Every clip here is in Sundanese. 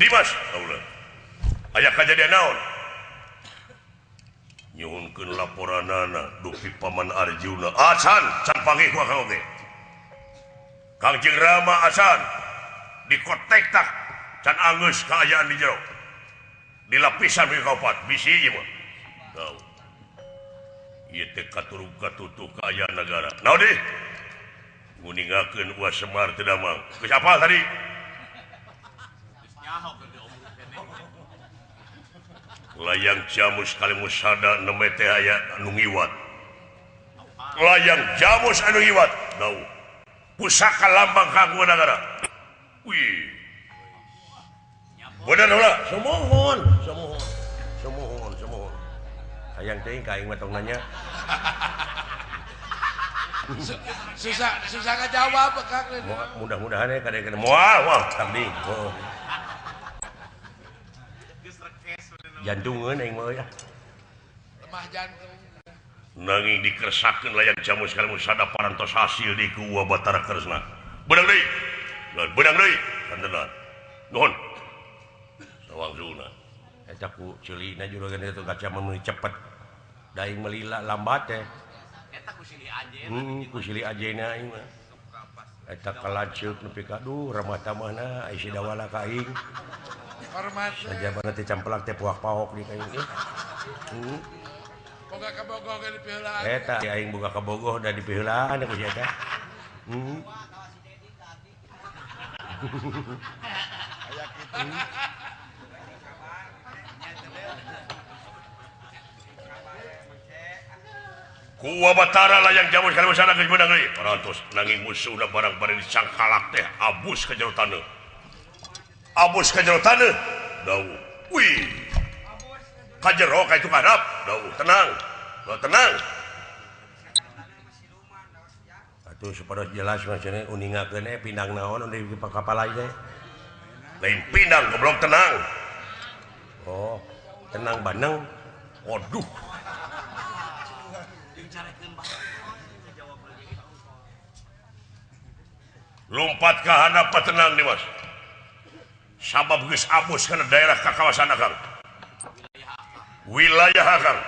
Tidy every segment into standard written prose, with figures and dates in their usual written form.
Dimas aya kejadian naon nyuhunkeun laporanana dupi paman Arjuna asan can panggih ku akang oge Kangjeng Rama asan dikotek tak can angeus kaayaan di jero di lapisan mi kaopat bisi ieu mah tau ieu teh katurug katutu kaayaan negara naon deui nguningakeun Uas Semar teu damang geus apal tadi layang jamus kalimus sada nemete aya anu ngiwat layang jamus anu ngiwat tau pusaka lambang kanggo negara wih bener heula semohon hayang teuing ka aing mah tong nanya susah ngajawab Kang mudah-mudahan ya kadang-kadang moal tangding jantungan aing mah ya lemah jantung nanging dikeresakeun layang jamus kalimus sada parantos hasil di Gua Batara Kresna beunang deui kantenan nuhun sawangsuna eta ku ceulina juragan itu kaca meuli cepet da aing melila lambat teh eta ku silih ajen ku silih ajena aing mah eta kalanceuk nepi ka duh ramah tamahna ai sidawala ka aing hormat saja bana teh campelak teh puak-paok di kayu ieu boga kabogoh ge dipiheulaan eta aing boga kabogoh da dipiheulaan ku sia eta aya kitu Gua Batara layang jamus kalimus sana geus beunang deui parantos nanging musuhna barang-barang dicangkalak teh abus ka jero taneuh abus ka jero taneuh dawu wih ka jero ka itu kadap dawu tenang atuh supaya jelas macana uningakeun pindang naon di kapal lain teh lain pindang goblok tenang oh tenang baneng waduh lompat ke handap tenang nih mas sabab geus abus kana daerah kakawasan akang wilayah akang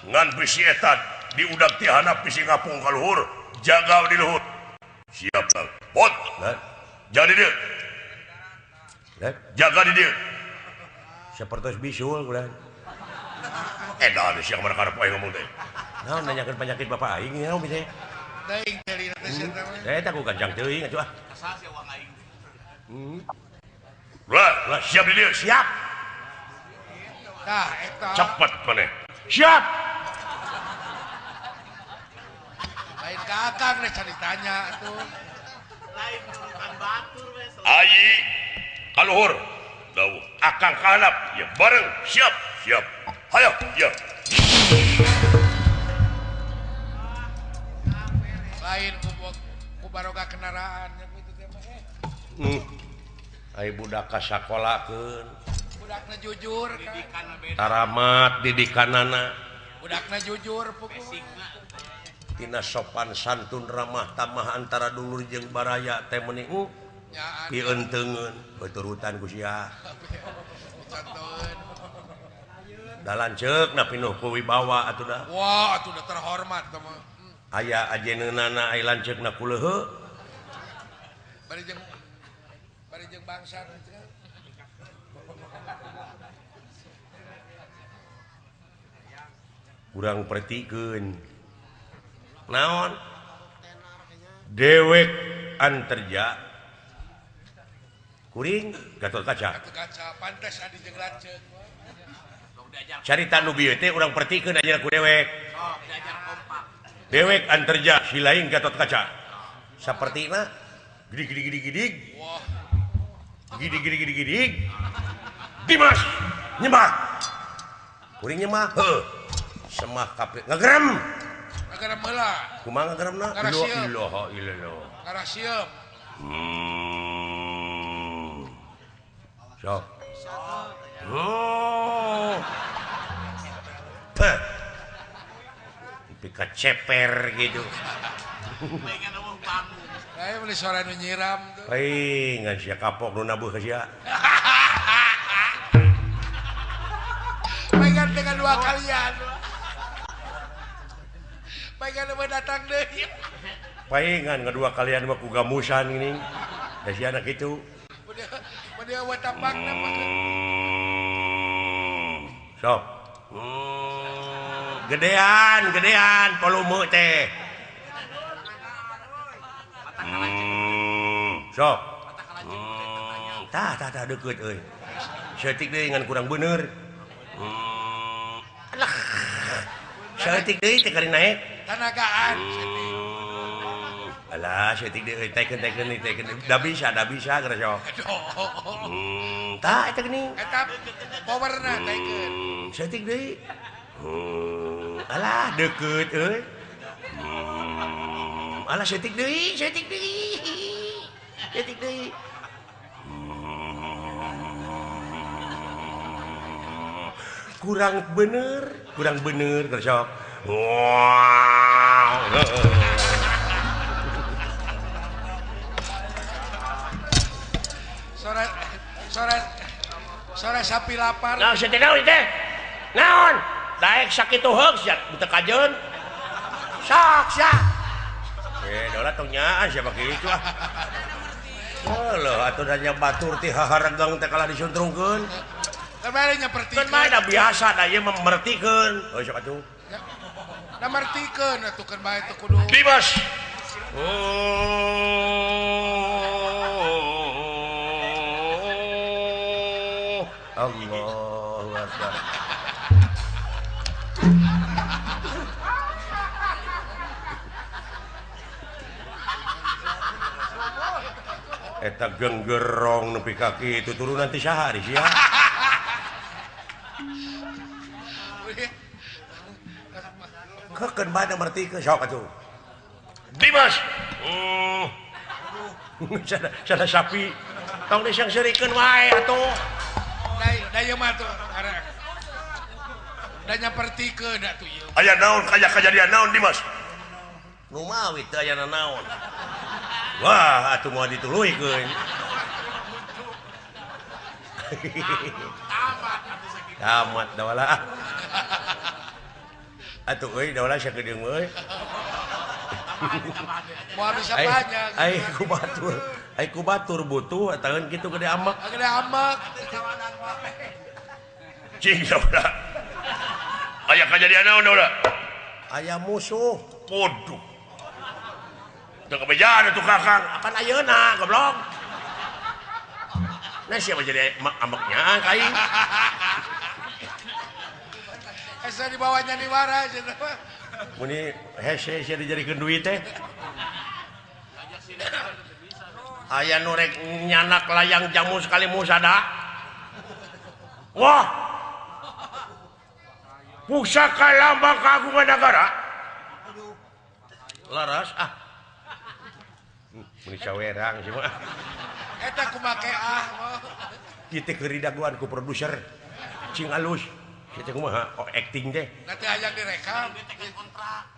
ngan bisi eta diudag ti handap bisi ngapung ka luhur jaga di luhur siap kang bot jadi dia jaga di dia seperti bisul ulah edan siang mana karep aing ngomong teh naon nanyakeun penyakit bapak aing naon bisa teuing celina teh sia teh eta ku ganjang teuing atuh ah asa sia uang aing lah siap di dia siap tah eta cepet maneh siap lain ka Akang deh can ditanya atuh lain bukan batur we ayi kaluhur dawuh akang kahanap ya bareng siap hayo ya lain ku baroga kendaraan nya kitu teh mah ai budak ka sakolakeun budakna jujur kan didikan beda taramat didikanana budakna jujur pokoknya tina sopan santun ramah tamah antara dulur jeung baraya teh meuni nyaan pieuteungeun beuturutan ku sia canteun dalan ceuk na pinuh ku wibawa atuh da wah atuh udah terhormat teh mah aya ajeunana ai lanceukna ku leuheu bari jeung bangsa gitu kan urang pertikeun naon dewek anterja kuring Gatot Kaca atuh kaca pantes adi jeung lanceuk carita nu bieu teh urang pertikeun aja ku dewek sok diajar kompak dewek anterja silaing Gatot Kaca sapertina gidig wah gidig Dimas nyemah kuring nyemah heuh semah kape ngagerem agar meula kumaha ngageremna Ngarasieum. ilaha illallah ngarasieum sok Peh. Tapi keceper gitu pengen ngomong panggung Saya beli suara nu nyiram tuh. ngan sia kapok nu nabuh ka sia. Pengen dengan dua kalian. Pengen mau datang deh. Paingan kedua kalian mah ku gamusan ini. Da sia anak itu. Dia buat tampang nama. Sok. Gedean volume teh. Sok. Tah deukeut euy. Seutik deui ngan kurang bener. Alah. Seutik deui teh kali naik. Tenagaan. Alah, seutik deui teken. Da bisa geura sok. Tah eta geuning. Eta powerna taikeun. Seutik deui. Alah, deukeut euy. Alah, seutik deui. Kurang bener gersok. Wow. Sore sapi lapar. Nah, saya tahu teh. Naon? Daek sakitu heug sia teu kajeun. Sak. Dola tong nyaan sia bagi itu ah. Heuh, atuh danya batur ti haharagang teh kalah disuntrungkeun. Kemarin nyapertikeun. Kan mah da biasa da ieu memertikeun. Oh sok atuh. Da mertikeun atuh kan bae teu kudu. Dimas. Allahu Akbar. Eta genggerong nepi kaki itu turunan ti saha di sia. Kekeun bae mertikeun sok atuh. Dimas. Sada sapi. Tong disang serikeun wae atuh. Da ieu mah tuh arek. Da nyapertikeun atuh ieu. Aya naon kajadian naon Dimas? Nu mawi teh aya naon? Wah, atuh moal dituluykeun. Tamat da wala. Atuh euy da wala sia geudeung euy. Moal bisa banyak. Ai ku batur butuh ataeun kitu gede amak. Gede amak. Cing saudara. Aya kajadian naon da? Aya musuh. Waduh. Teu kabejaan atuh Kakang. Akan ayeuna goblok. Nah siapa jadi amaknya kaing. Esa dibawanya di waras cenah. Muni hese sia dijadikeun duit teh. Aya nu rek nyanak layang jamu sekali musada. Wah. Pusaka lambang kagungan negara. Laras ah. Muni cawerang sih mah. Eta kumake ah. Ieu teh keur daguan ku produser. Cing alus. Kieu teh kumaha? Oh, acting teh. Nanti hayang direkam.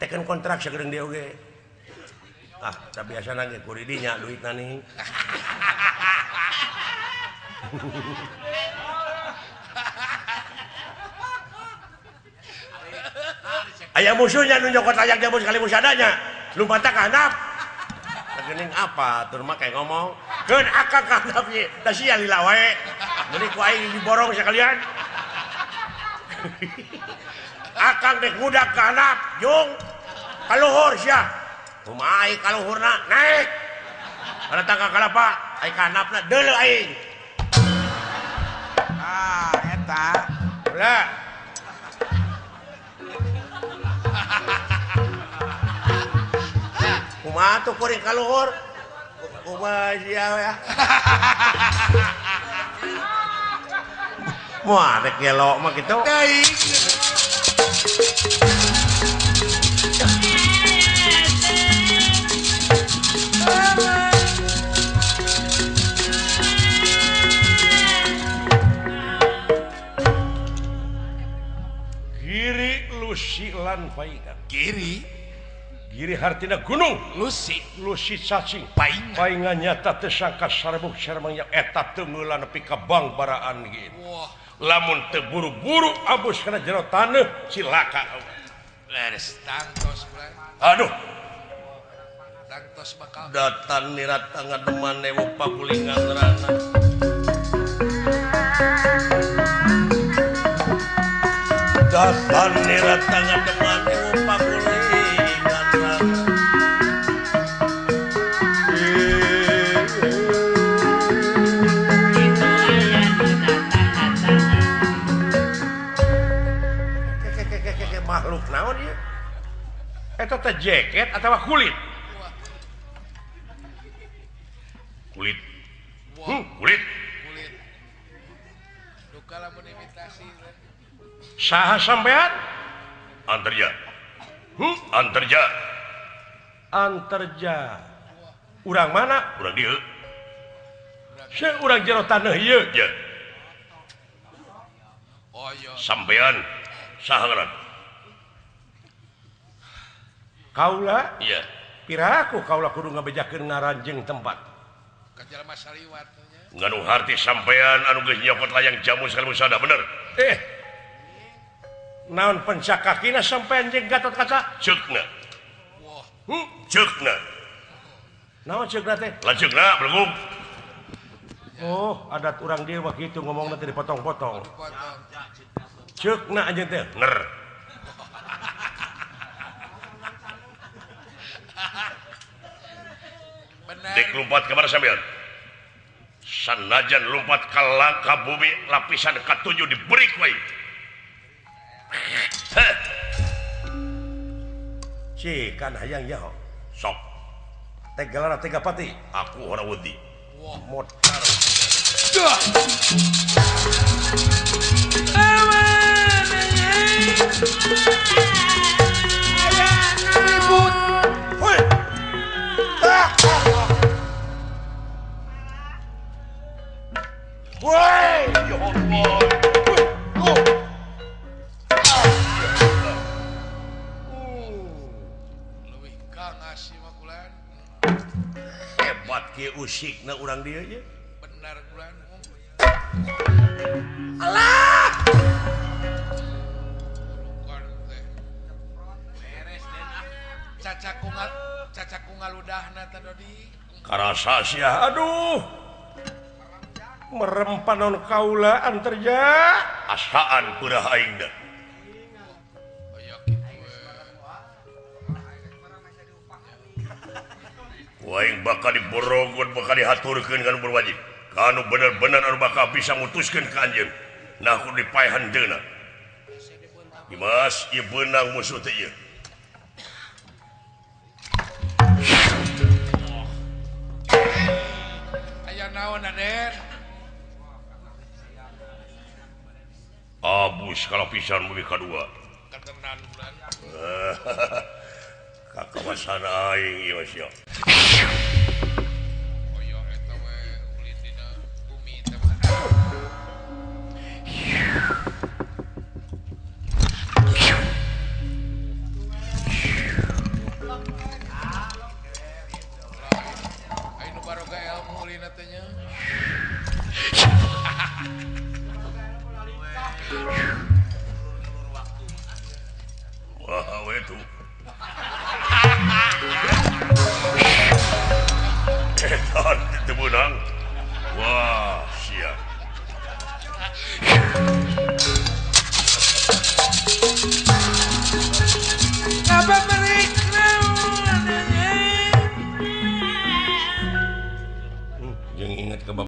Teken kontrak sagedeung dia oge. Ah, tak biasa nage ku di dinya duitna nih. Aya musuhnya nu nyokot layang jamu sekali musadanya. Lumpata ka handap. Geuning apa? Tur mah kayak ngomong, "Keun akang ka handap ieu." Da sia lila wae. Meni ku aing diborong sakalian. Akang dek budak ka handap, jung. Kaluhur sia. Kumaha ai kaluhurna naik. Kana tangga kalapa, ai ka handapna deuleu aing. Ah, eta. Ulah. Kumaha tuh kuring kaluhur? Kumaha sia ya? Moal rek gelok mah kitu. Deui. Giri Lusilan Faidan. Kiri Giri hartina gunung Lucy cacing paingan nyata tersangka sarbuk sarmang yang eta tenggeula nepi ka bang baraan gitu. wah Lamun teu buru-buru abus kana jero taneuh cilaka. leres tangtos bulan Aduh, tangtos bakal datan nirat ngademan ewu pagulingan nerana. Datan nirat ngademan ewu pagulingan nerana. Makhluk naon ieu? Eta teh jaket atau kulit? Kulit. wah Kulit. kulit duka lamun imitasi kan. Saha sampean? Anterja. Anterja. Anterja. Urang mana? Urang dieu. Saya urang jero taneuh ieu. Ya. oh iya Sampean saha ngaran? Kaula? Iya. Piraku kaula kudu ngabejakeun ngaranjing tempat. ka jelema saliwat nya Nganu harti sampean anu geus nyopot layang jamu sekali musada bener. Naon pencakakina sampean jeung Gatot Kaca? Ceukna. wah Ceukna. Naon ceukna teh? Lanceukna belenggung. Oh, adat urang dieu mah kitu ngomongna teh dipotong-potong. potong Ceukna anjeun teh. Ner. benar Dek lompat ke mana sampean? Sanajan lompat ka bumi lapisan ke-7 diberi wae. Cikan hayang ya. Sok. Tegalana tega pati. Aku ora wedi. wah Motar. dah ribut Hoi. Woi, ya Allah. leuwih ka ngasih mah kulan Hebat ke usikna urang dia ya. benar kulan Allah. bukan teh Beres den ah. caca kungaludahna teh dodi Karasa sia, aduh. Merempan non kaula anterja. Asaan peurah aing da. aya kitu Waing bakal diborogon, bakal dihaturkeun kanu berwajib. Kanu bener-bener anu bakal bisa mutuskeun ka anjeun. Nah kudu dipaehan deuna. Dimas, ieu beunang musuh teh ieu. aya naon aden Abus kalau pisan mugi kadua. ketenan bulan Kakawasan aing ieu sia. oh iya eta we ulin dina bumi teh mah aya nu baroga ilmu ulin teh nya Wah, we tu. Edan teu beunang. Wah, sia.